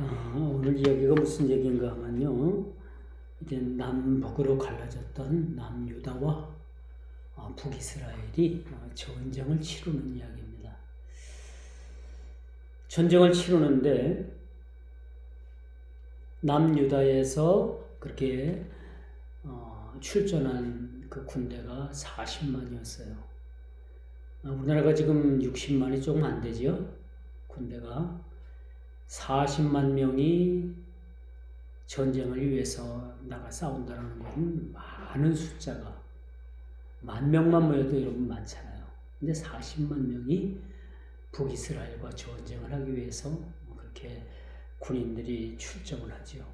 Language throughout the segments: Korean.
오늘 이야기가 무슨 얘기인가 하면요. 이제 남북으로 갈라졌던 남유다와 북이스라엘이 전쟁을 치르는 이야기입니다. 전쟁을 치르는데 남유다에서 그렇게 출전한 그 군대가 40만이었어요. 우리나라가 지금 60만이 조금 안 되죠. 군대가 40만 명이 전쟁을 위해서 나가 싸운다는 것은 많은 숫자가, 10,000만 모여도 여러분 많잖아요. 근데 40만 명이 북이스라엘과 전쟁을 하기 위해서 그렇게 군인들이 출정을 하죠.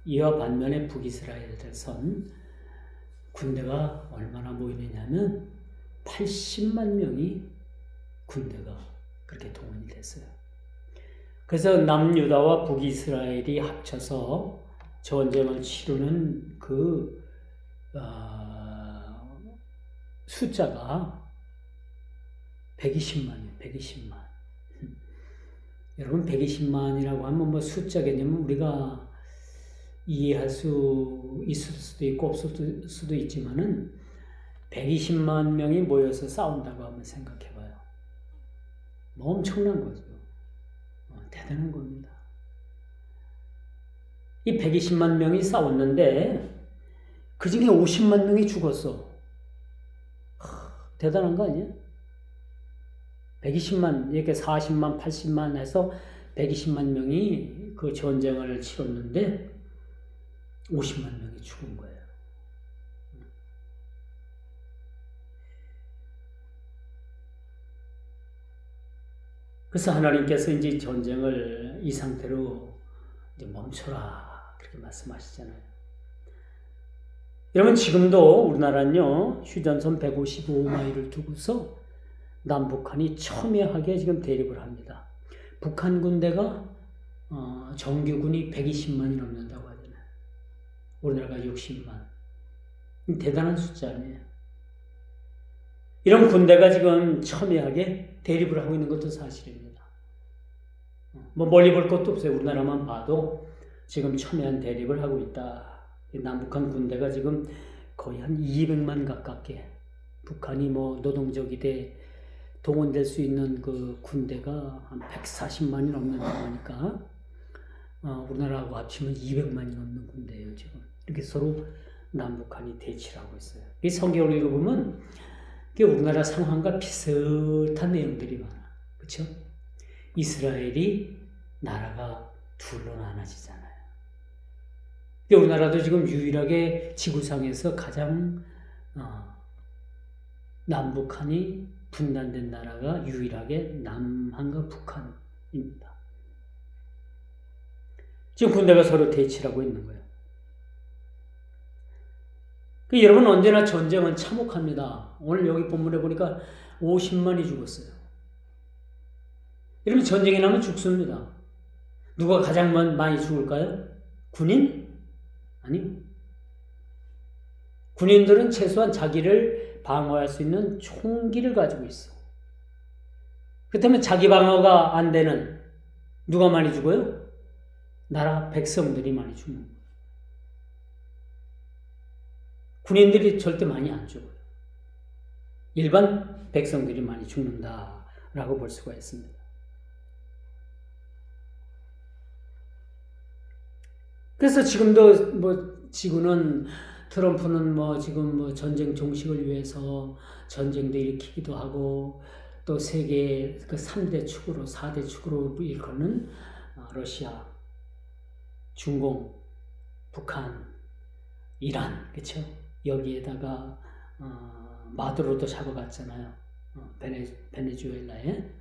이와 반면에 북이스라엘에선 군대가 얼마나 모이느냐면 80만 명이 군대가 그렇게 동원이 됐어요. 그래서 남유다와 북이스라엘이 합쳐서 전쟁을 치르는 그 숫자가 120만이에요. 120만. 여러분 120만이라고 하면 뭐 숫자 개념은 우리가 이해할 수 있을 수도 있고 없을 수도 있지만은 120만 명이 모여서 싸운다고 하면 생각해봐요. 뭐 엄청난 거죠. 대단한 겁니다. 이 120만 명이 싸웠는데 그 중에 50만 명이 죽었어. 대단한 거 아니야? 120만, 이렇게 40만, 80만 해서 120만 명이 그 전쟁을 치렀는데 50만 명이 죽은 거예요. 그래서 하나님께서 이제 전쟁을 이 상태로 이제 멈춰라 그렇게 말씀하시잖아요. 여러분 지금도 우리나라는요 휴전선 155마일을 두고서 남북한이 첨예하게 지금 대립을 합니다. 북한 군대가 정규군이 120만이 넘는다고 하잖아요. 우리나라가 60만. 대단한 숫자 아니에요. 이런 군대가 지금 첨예하게 대립을 하고 있는 것도 사실입니다. 뭐 멀리 볼 것도 없어요. 우리나라만 봐도 지금 첨예한 대립을 하고 있다. 남북한 군대가 지금 거의 한 200만 가깝게, 북한이 뭐 노동조기대 동원될 수 있는 그 군대가 한 140만이 넘는다고 하니까 우리나라하고 합치면 200만이 넘는 군대예요. 지금 이렇게 서로 남북한이 대치를 하고 있어요. 이 성경을 읽어보면 우리나라 상황과 비슷한 내용들이 많아. 그렇죠? 이스라엘이 나라가 둘로 나눠지잖아요. 우리나라도 지금 유일하게 지구상에서 가장 남북한이 분단된 나라가 유일하게 남한과 북한입니다. 지금 군대가 서로 대치를 하고 있는 거예요. 여러분 언제나 전쟁은 참혹합니다. 오늘 여기 본문에 보니까 50만이 죽었어요. 여러분 전쟁이 나면 죽습니다. 누가 가장 많이 죽을까요? 군인? 아니요. 군인들은 최소한 자기를 방어할 수 있는 총기를 가지고 있어. 그렇다면 자기 방어가 안 되는 누가 많이 죽어요? 나라 백성들이 많이 죽는 거예요. 군인들이 절대 많이 안 죽어요. 일반 백성들이 많이 죽는다라고 볼 수가 있습니다. 그래서 지금도 뭐 지구는 트럼프는 뭐 지금 뭐 전쟁 종식을 위해서 전쟁도 일으키기도 하고 또 세계 그 3대 축으로 4대 축으로 일컫는 러시아, 중공, 북한, 이란, 그렇죠? 여기에다가 마두로도 잡아갔잖아요. 베네수엘라에.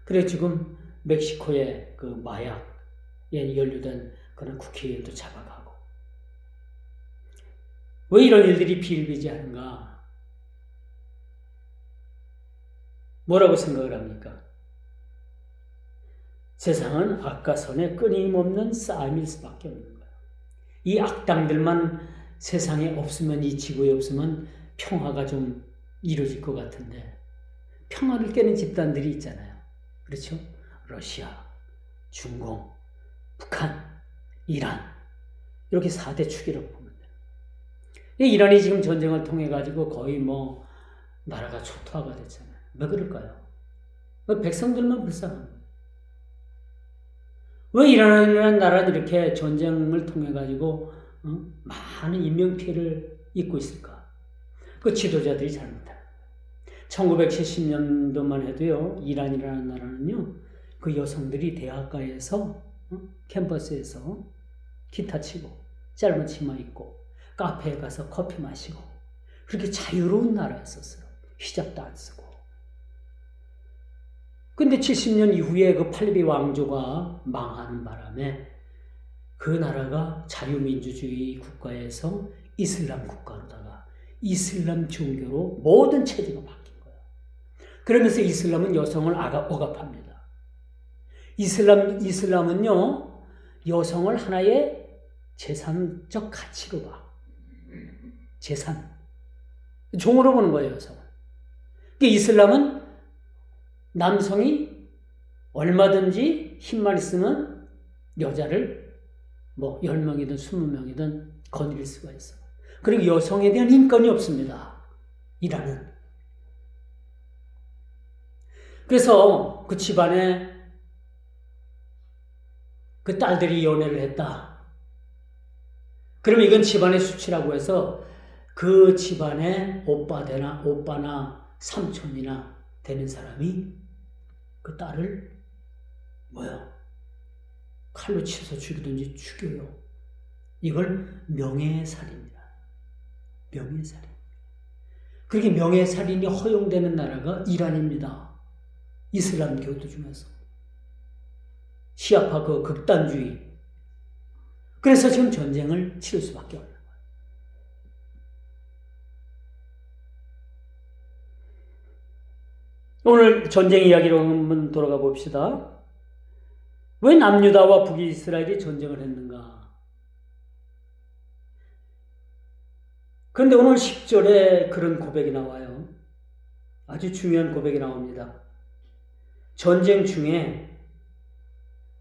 그래 지금 멕시코의 그 마약에 연루된 그런 국회의원도 잡아가고. 왜 이런 일들이 비일비재한가? 뭐라고 생각을 합니까? 세상은 악과 선의 끊임없는 싸움일 수밖에 없는 거예요. 이 악당들만 세상에 없으면, 이 지구에 없으면 평화가 좀 이루어질 것 같은데 평화를 깨는 집단들이 있잖아요. 그렇죠? 러시아, 중공, 북한 이란. 이렇게 4대 축이라고 보면 돼요. 이란이 지금 전쟁을 통해 가지고 거의 뭐 나라가 초토화가 됐잖아요. 왜 그럴까요? 왜 백성들만 불쌍한 거예요? 왜 이란이라는 나라는 이렇게 전쟁을 통해 가지고 많은 인명피해를 입고 있을까? 그 지도자들이 잘못한 거예요. 1970년도만 해도요, 이란이라는 나라는요, 그 여성들이 대학가에서 캠퍼스에서 기타 치고 짧은 치마 입고 카페에 가서 커피 마시고 그렇게 자유로운 나라였었어요. 히잡도 안 쓰고. 근데 70년 이후에 그 팔레비 왕조가 망하는 바람에 그 나라가 자유민주주의 국가에서 이슬람 국가로다가 이슬람 종교로 모든 체제가 바뀐 거예요. 그러면서 이슬람은 여성을 억압합니다. 이슬람은요, 여성을 하나의 재산적 가치로 봐. 재산. 종으로 보는 거예요, 여성은. 그러니까 이슬람은 남성이 얼마든지 힘만 있으면 여자를 뭐 10명이든 20명이든 거느릴 수가 있어. 그리고 여성에 대한 인권이 없습니다. 이란은. 그래서 그 집안에 그 딸들이 연애를 했다. 그러면 이건 집안의 수치라고 해서 그 집안의 오빠나 삼촌이나 되는 사람이 그 딸을 칼로 치서 죽이든지 죽여요. 이걸 명예살인이라. 명예살인. 그렇게 명예살인이 허용되는 나라가 이란입니다. 이슬람교도 중에서. 시아파 그 극단주의. 그래서 지금 전쟁을 치를 수밖에 없는 거예요. 오늘 전쟁 이야기로 한번 돌아가 봅시다. 왜 남유다와 북이스라엘이 전쟁을 했는가? 그런데 오늘 10절에 그런 고백이 나와요. 아주 중요한 고백이 나옵니다. 전쟁 중에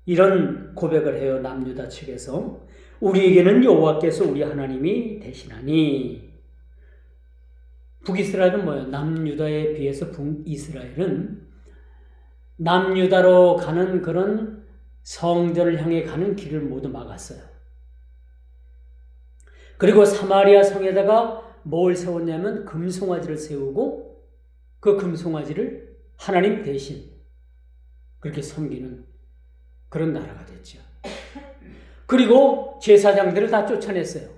이런 고백을 해요. 남유다 측에서. 우리에게는 여호와께서 우리 하나님이 되시나니. 북이스라엘은 뭐예요? 남유다에 비해서 북이스라엘은 남유다로 가는 그런 성전을 향해 가는 길을 모두 막았어요. 그리고 사마리아 성에다가 뭘 세웠냐면 금송아지를 세우고 그 금송아지를 하나님 대신 그렇게 섬기는 그런 나라가 됐죠. 그리고 제사장들을 다 쫓아냈어요.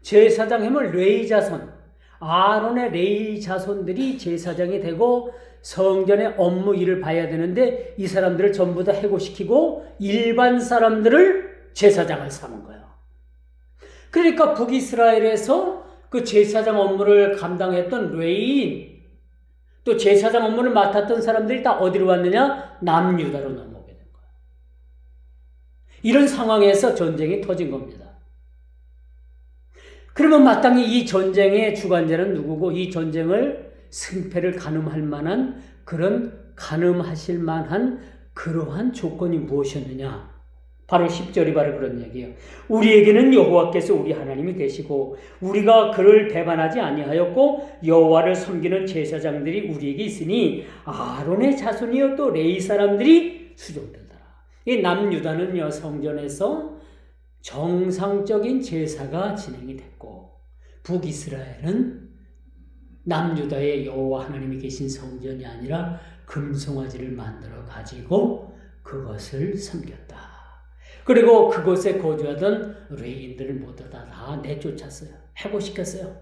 제사장 하면 레위 자손, 아론의 레위 자손들이 제사장이 되고 성전의 업무 일을 봐야 되는데 이 사람들을 전부 다 해고시키고 일반 사람들을 제사장을 삼은 거예요. 그러니까 북이스라엘에서 그 제사장 업무를 감당했던 레위인, 또 제사장 업무를 맡았던 사람들이 다 어디로 왔느냐? 남유다로 넘어오게 된 거예요. 이런 상황에서 전쟁이 터진 겁니다. 그러면 마땅히 이 전쟁의 주관자는 누구고 이 전쟁을 승패를 가늠할 만한 가늠하실 만한 그러한 조건이 무엇이었느냐? 바로 10절이 바로 그런 얘기예요. 우리에게는 여호와께서 우리 하나님이 되시고 우리가 그를 배반하지 아니하였고 여호와를 섬기는 제사장들이 우리에게 있으니 아론의 자손이요 또 레위 사람들이 수종들더라. 이 남유다는요 성전에서 정상적인 제사가 진행이 됐고 북이스라엘은 남유다의 여호와 하나님이 계신 성전이 아니라 금송아지를 만들어 가지고 그것을 섬겼다. 그리고 그곳에 거주하던 레위인들을 모두 다 내쫓았어요. 해고시켰어요.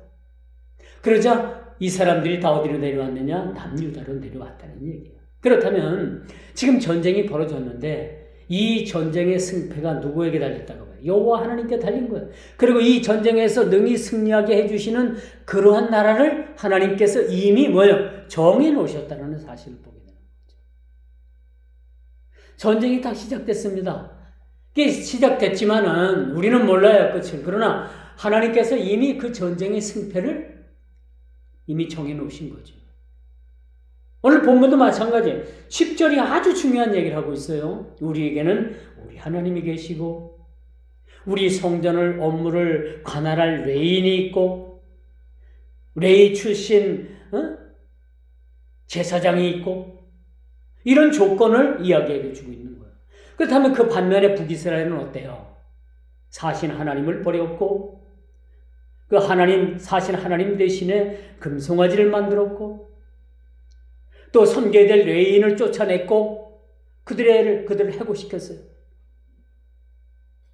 그러자 이 사람들이 다 어디로 내려왔느냐? 남유다로 내려왔다는 얘기예요. 그렇다면 지금 전쟁이 벌어졌는데 이 전쟁의 승패가 누구에게 달렸다고 봐요? 여호와 하나님께 달린 거예요. 그리고 이 전쟁에서 능히 승리하게 해주시는 그러한 나라를 하나님께서 이미 정해 놓으셨다는 사실을 보게 되는 거죠. 전쟁이 다 시작됐습니다. 이게 시작됐지만은 우리는 몰라요, 끝을. 그러나 하나님께서 이미 그 전쟁의 승패를 이미 정해 놓으신 거죠. 오늘 본문도 마찬가지예요. 10절이 아주 중요한 얘기를 하고 있어요. 우리에게는 우리 하나님이 계시고 우리 성전을 업무를 관할할 레인이 있고 레이 출신 제사장이 있고 이런 조건을 이야기해 주고 있는 거예요. 그렇다면 그 반면에 북이스라엘은 어때요? 사신 하나님을 버렸고 그 사신 하나님 대신에 금송아지를 만들었고 또 섬겨야 될 레인을 쫓아냈고 그들을 해고시켰어요.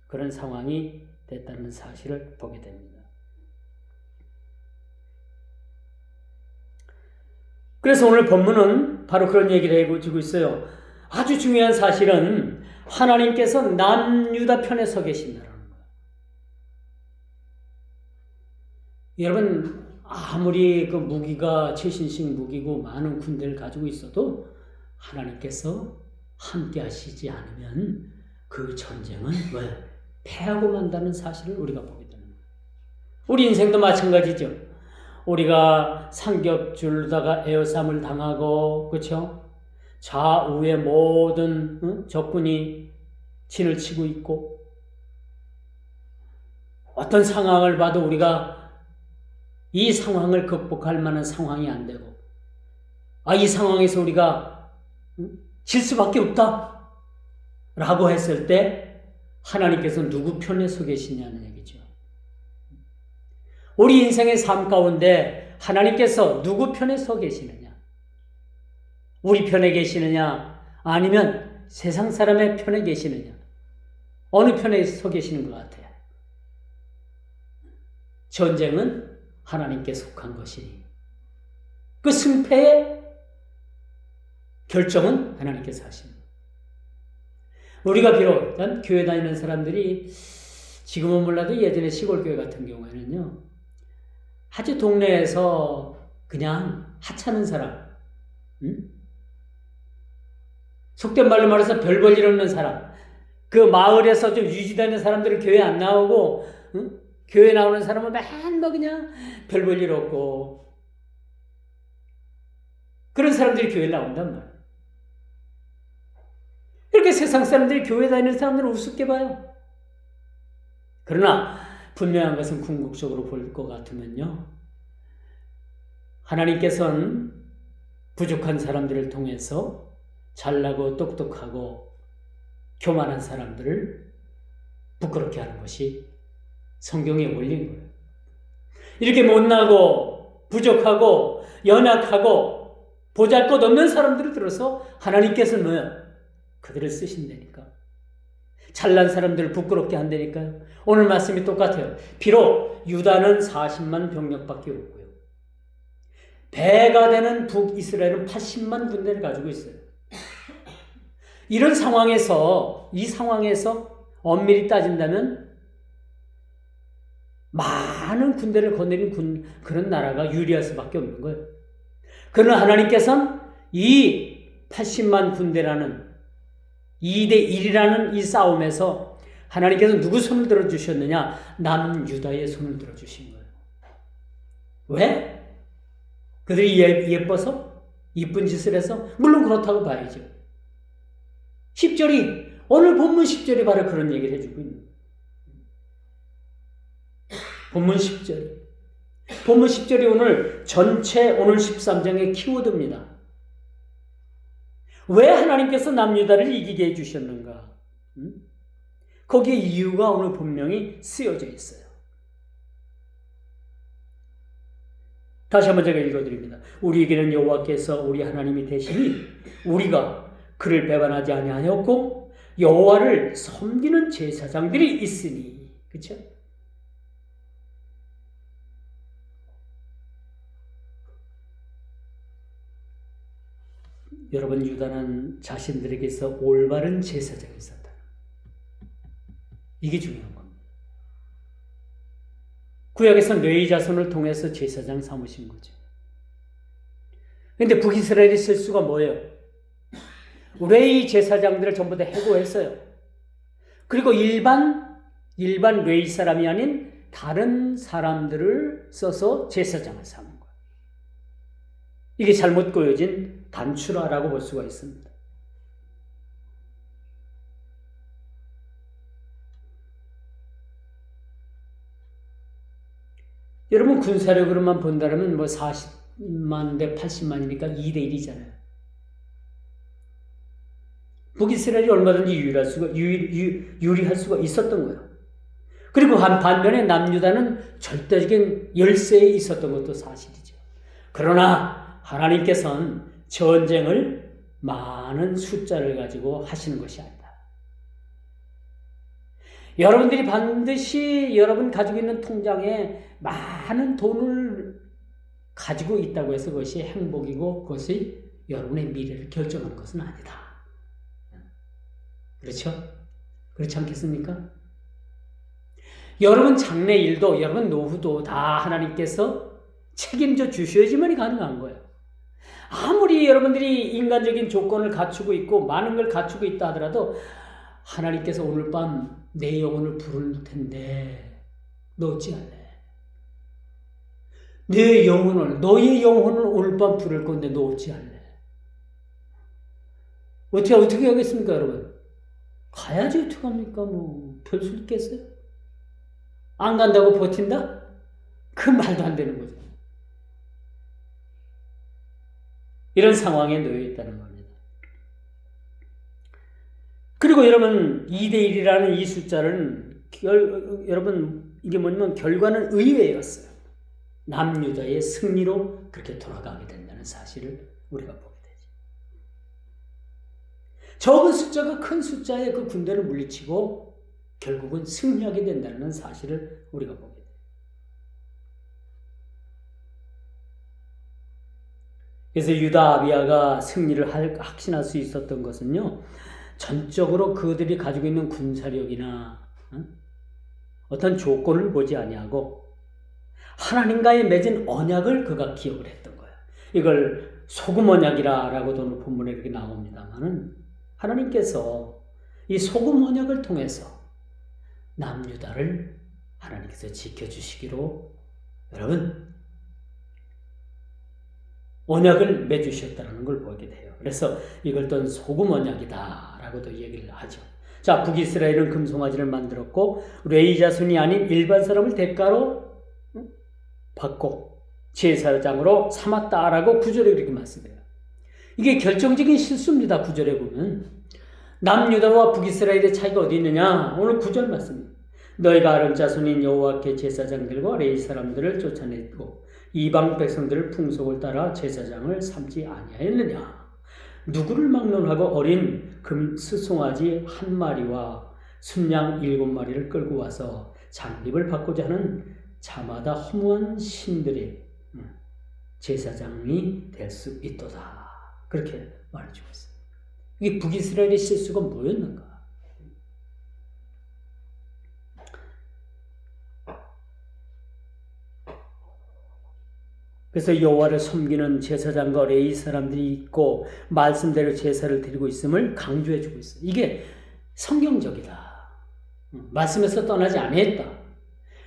그런 상황이 됐다는 사실을 보게 됩니다. 그래서 오늘 본문은 바로 그런 얘기를 해주고 있어요. 아주 중요한 사실은 하나님께서 남유다 편에 서 계신다는 거예요. 여러분 아무리 그 무기가 최신식 무기고 많은 군대를 가지고 있어도 하나님께서 함께 하시지 않으면 그 전쟁은 패하고 만다는 사실을 우리가 보게 되는 거예요. 우리 인생도 마찬가지죠. 우리가 상겹줄다가 에어쌈을 당하고 그렇죠? 좌우의 모든 적군이 진을 치고 있고 어떤 상황을 봐도 우리가 이 상황을 극복할 만한 상황이 안 되고 이 상황에서 우리가 질 수밖에 없다 라고 했을 때 하나님께서 누구 편에 서 계시냐는 얘기죠. 우리 인생의 삶 가운데 하나님께서 누구 편에 서 계시느냐? 우리 편에 계시느냐? 아니면 세상 사람의 편에 계시느냐? 어느 편에 서 계시는 것 같아요? 전쟁은 하나님께 속한 것이니 그 승패의 결정은 하나님께서 하십니다. 우리가 비록 교회 다니는 사람들이 지금은 몰라도 예전에 시골 교회 같은 경우에는요 아주 동네에서 그냥 하찮은 사람 속된 말로 말해서 별 볼 일 없는 사람 그 마을에서 좀 유지되는 사람들은 교회 안 나오고 교회 나오는 사람은 맨날 그냥 별 볼 일 없고 그런 사람들이 교회에 나온단 말이에요. 이렇게 세상 사람들이 교회 다니는 사람들을 우습게 봐요. 그러나 분명한 것은 궁극적으로 볼 것 같으면요. 하나님께서는 부족한 사람들을 통해서 잘나고 똑똑하고 교만한 사람들을 부끄럽게 하는 것이 성경의 원리인 거예요. 이렇게 못나고 부족하고 연약하고 보잘것없는 사람들을 들어서 하나님께서는 뭐야? 그들을 쓰신다니까. 잘난 사람들을 부끄럽게 한다니까요. 오늘 말씀이 똑같아요. 비록 유다는 40만 병력밖에 없고요. 배가 되는 북이스라엘은 80만 군대를 가지고 있어요. 이런 상황에서 이 상황에서 엄밀히 따진다면 많은 군대를 거느린 그런 나라가 유리할 수밖에 없는 거예요. 그러나 하나님께서는 이 80만 군대라는 2대1이라는 이 싸움에서 하나님께서 누구 손을 들어주셨느냐? 남유다의 손을 들어주신 거예요. 왜? 그들이 예뻐서? 이쁜 짓을 해서? 물론 그렇다고 봐야죠. 10절이 오늘 본문 10절이 바로 그런 얘기를 해주고 있는 거예요. 본문 10절. 본문 10절이 오늘 전체 오늘 13장의 키워드입니다. 왜 하나님께서 남유다를 이기게 해주셨는가? 거기에 이유가 오늘 분명히 쓰여져 있어요. 다시 한번 제가 읽어드립니다. 우리에게는 여호와께서 우리 하나님이 되시니 우리가 그를 배반하지 아니하였고 여호와를 섬기는 제사장들이 있으니. 그렇죠? 여러분 유다는 자신들에게서 올바른 제사장이 있었다. 이게 중요한 겁니다. 구약에서는 레위 자손을 통해서 제사장 삼으신 거죠. 그런데 북이스라엘이 실수가 뭐예요? 레위 제사장들을 전부 다 해고했어요. 그리고 일반 레위 사람이 아닌 다른 사람들을 써서 제사장을 삼은 거예요. 이게 잘못 꼬여진 단추라고 볼 수가 있습니다. 여러분 군사력으로만 본다면 뭐 40만 대 80만이니까 2대 1이잖아요. 북이스라엘이 얼마든지 유리할 수가 있었던 거예요. 그리고 반면에 남유다는 절대적인 열세에 있었던 것도 사실이죠. 그러나 하나님께서는 전쟁을 많은 숫자를 가지고 하시는 것이 아니다. 여러분들이 반드시 여러분 가지고 있는 통장에 많은 돈을 가지고 있다고 해서 그것이 행복이고 그것이 여러분의 미래를 결정하는 것은 아니다. 그렇죠? 그렇지 않겠습니까? 여러분 장래일도 여러분 노후도 다 하나님께서 책임져 주셔야지만이 가능한 거예요. 아무리 여러분들이 인간적인 조건을 갖추고 있고 많은 걸 갖추고 있다 하더라도 하나님께서 오늘 밤 내 영혼을 부를 텐데 너 어찌 할래? 너의 영혼을 오늘 밤 부를 건데 너 어찌 할래? 어떻게 하겠습니까, 여러분? 가야지 어떻게 합니까? 뭐 별 수 있겠어요? 안 간다고 버틴다? 그 말도 안 되는 거죠. 이런 상황에 놓여 있다는 겁니다. 그리고 여러분 2대1이라는 이 숫자는 여러분 이게 뭐냐면 결과는 의외였어요. 남유다의 승리로 그렇게 돌아가게 된다는 사실을 우리가 보게 되죠. 적은 숫자가 큰 숫자의 그 군대를 물리치고 결국은 승리하게 된다는 사실을 우리가 보게 돼요. 그래서 유다 아비야가 승리를 확신할 수 있었던 것은요, 전적으로 그들이 가지고 있는 군사력이나 어떤 조건을 보지 아니하고 하나님과의 맺은 언약을 그가 기억을 했던 거예요. 이걸 소금 언약이라고도 본문에 이렇게 나옵니다만은 하나님께서 이 소금 언약을 통해서 남유다를 하나님께서 지켜주시기로 여러분 언약을 맺으셨다는 걸 보게 돼요. 그래서 이걸 또 소금 언약이다라고도 얘기를 하죠. 자, 북이스라엘은 금송아지를 만들었고 레위 자손이 아닌 일반 사람을 대가로 받고 제사장으로 삼았다라고 구절에 그렇게 말씀해요. 이게 결정적인 실수입니다. 구절에 보면 남유다와 북이스라엘의 차이가 어디 있느냐? 오늘 구절 말씀입니다. 너희가 아론 자손인 여호와께 제사장들과 레위 사람들을 쫓아냈고 이방 백성들을 풍속을 따라 제사장을 삼지 아니하였느냐? 누구를 막론하고 어린 금스송아지 1마리와 순양 7마리를 끌고 와서 장립을 받고자 하는 자마다 허무한 신들의 제사장이 될 수 있도다. 그렇게 말해주고 있어요. 이게 북이스라엘의 실수가 뭐였는가? 그래서 여호와를 섬기는 제사장과 레위 사람들이 있고 말씀대로 제사를 드리고 있음을 강조해주고 있어요. 이게 성경적이다. 말씀에서 떠나지 아니했다.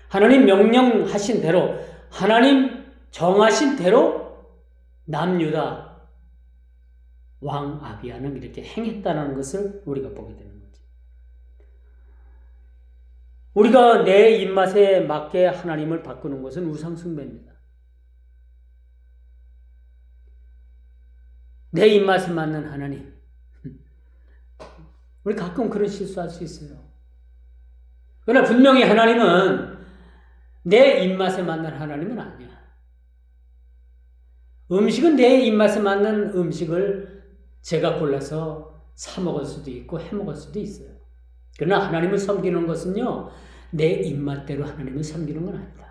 하나님 명령하신 대로, 하나님 정하신 대로 남유다 왕 아비야는 이렇게 행했다는 것을 우리가 보게 되는 거죠. 우리가 내 입맛에 맞게 하나님을 바꾸는 것은 우상숭배입니다. 내 입맛에 맞는 하나님. 우리 가끔 그런 실수할 수 있어요. 그러나 분명히 하나님은 내 입맛에 맞는 하나님은 아니야. 음식은 내 입맛에 맞는 음식을 제가 골라서 사 먹을 수도 있고 해 먹을 수도 있어요. 그러나 하나님을 섬기는 것은요, 내 입맛대로 하나님을 섬기는 건 아니다.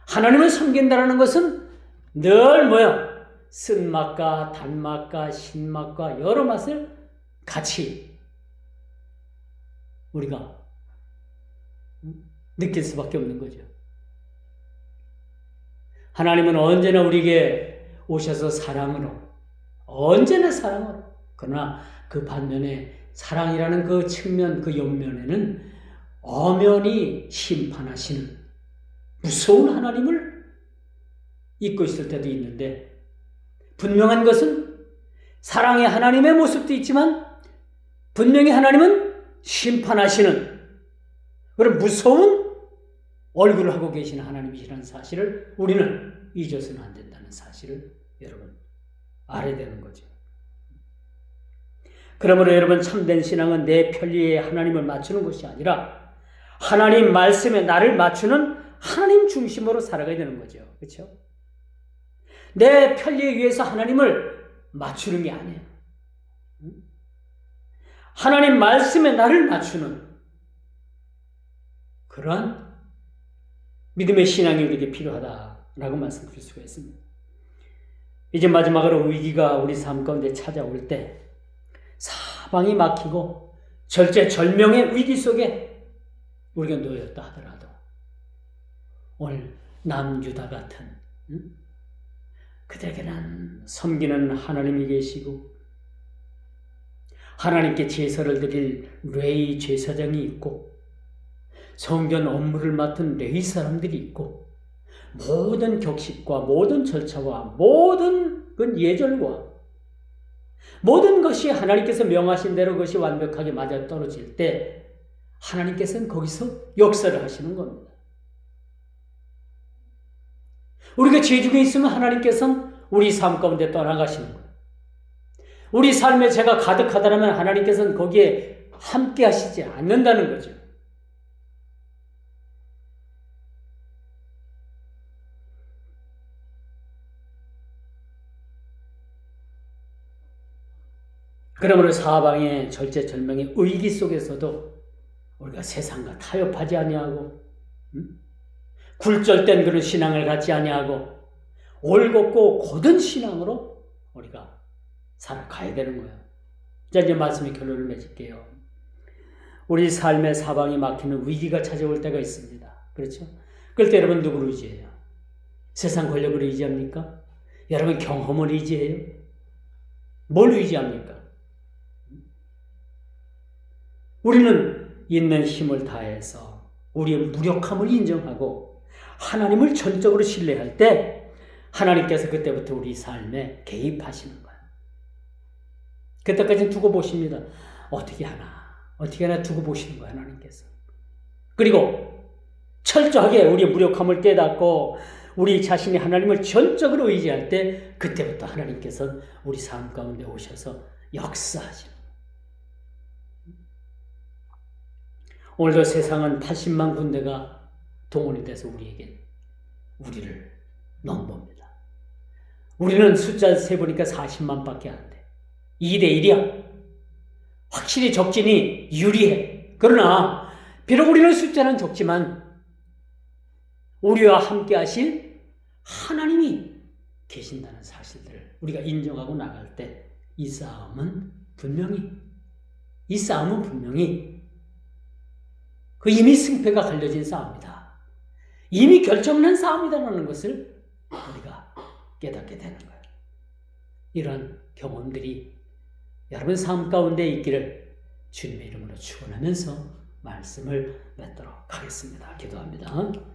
하나님을 섬긴다는 것은 늘 뭐야? 쓴맛과 단맛과 신맛과 여러 맛을 같이 우리가 느낄 수밖에 없는 거죠. 하나님은 언제나 우리에게 오셔서 사랑으로, 언제나 사랑으로, 그러나 그 반면에 사랑이라는 그 측면, 그 옆면에는 엄연히 심판하시는 무서운 하나님을 잊고 있을 때도 있는데, 분명한 것은 사랑의 하나님의 모습도 있지만 분명히 하나님은 심판하시는 그런 무서운 얼굴을 하고 계시는 하나님이시라는 사실을 우리는 잊어서는 안 된다는 사실을 여러분 알아야 되는 거죠. 그러므로 여러분 참된 신앙은 내 편리에 하나님을 맞추는 것이 아니라 하나님 말씀에 나를 맞추는 하나님 중심으로 살아가야 되는 거죠. 그렇죠? 내 편리에 의해서 하나님을 맞추는 게 아니에요. 하나님 말씀에 나를 맞추는 그러한 믿음의 신앙이 우리에게 필요하다라고 말씀드릴 수가 있습니다. 이제 마지막으로 위기가 우리 삶 가운데 찾아올 때 사방이 막히고 절제절명의 위기 속에 우리가 놓였다 하더라도 오늘 남유다 같은 그들에게는 섬기는 하나님이 계시고 하나님께 제사를 드릴 레위 제사장이 있고 성전 업무를 맡은 레위 사람들이 있고 모든 격식과 모든 절차와 모든 그 예절과 모든 것이 하나님께서 명하신 대로 그것이 완벽하게 맞아떨어질 때 하나님께서는 거기서 역사를 하시는 겁니다. 우리가 죄 중에 있으면 하나님께서는 우리 삶 가운데 떠나가시는 거예요. 우리 삶에 죄가 가득하다면 하나님께서는 거기에 함께 하시지 않는다는 거죠. 그러므로 사방의 절제절명의 의기 속에서도 우리가 세상과 타협하지 아니하고 굴절된 그런 신앙을 갖지 아니하고 올곧고 곧은 신앙으로 우리가 살아가야 되는 거예요. 자, 이제 말씀의 결론을 맺을게요. 우리 삶의 사방이 막히는 위기가 찾아올 때가 있습니다. 그렇죠? 그럴 때 여러분 누구를 의지해요? 세상 권력을 의지합니까? 여러분 경험을 의지해요? 뭘 의지합니까? 우리는 있는 힘을 다해서 우리의 무력함을 인정하고 하나님을 전적으로 신뢰할 때 하나님께서 그때부터 우리 삶에 개입하시는 거예요. 그때까지는 두고 보십니다. 어떻게 하나 두고 보시는 거예요, 하나님께서. 그리고 철저하게 우리의 무력함을 깨닫고 우리 자신이 하나님을 전적으로 의지할 때 그때부터 하나님께서 우리 삶 가운데 오셔서 역사하시는 거예요. 오늘도 세상은 80만 군대가 동원이 돼서 우리를 넘봅니다. 우리는 숫자 세보니까 40만 밖에 안 돼. 2대 1이야. 확실히 적진이 유리해. 그러나 비록 우리는 숫자는 적지만 우리와 함께 하실 하나님이 계신다는 사실들을 우리가 인정하고 나갈 때 이 싸움은 분명히 그 이미 승패가 갈려진 싸움이다. 이미 결정난 싸움이다라는 것을 우리가 깨닫게 되는 거예요. 이런 경험들이 여러분 삶 가운데 있기를 주님의 이름으로 축원하면서 말씀을 맺도록 하겠습니다. 기도합니다.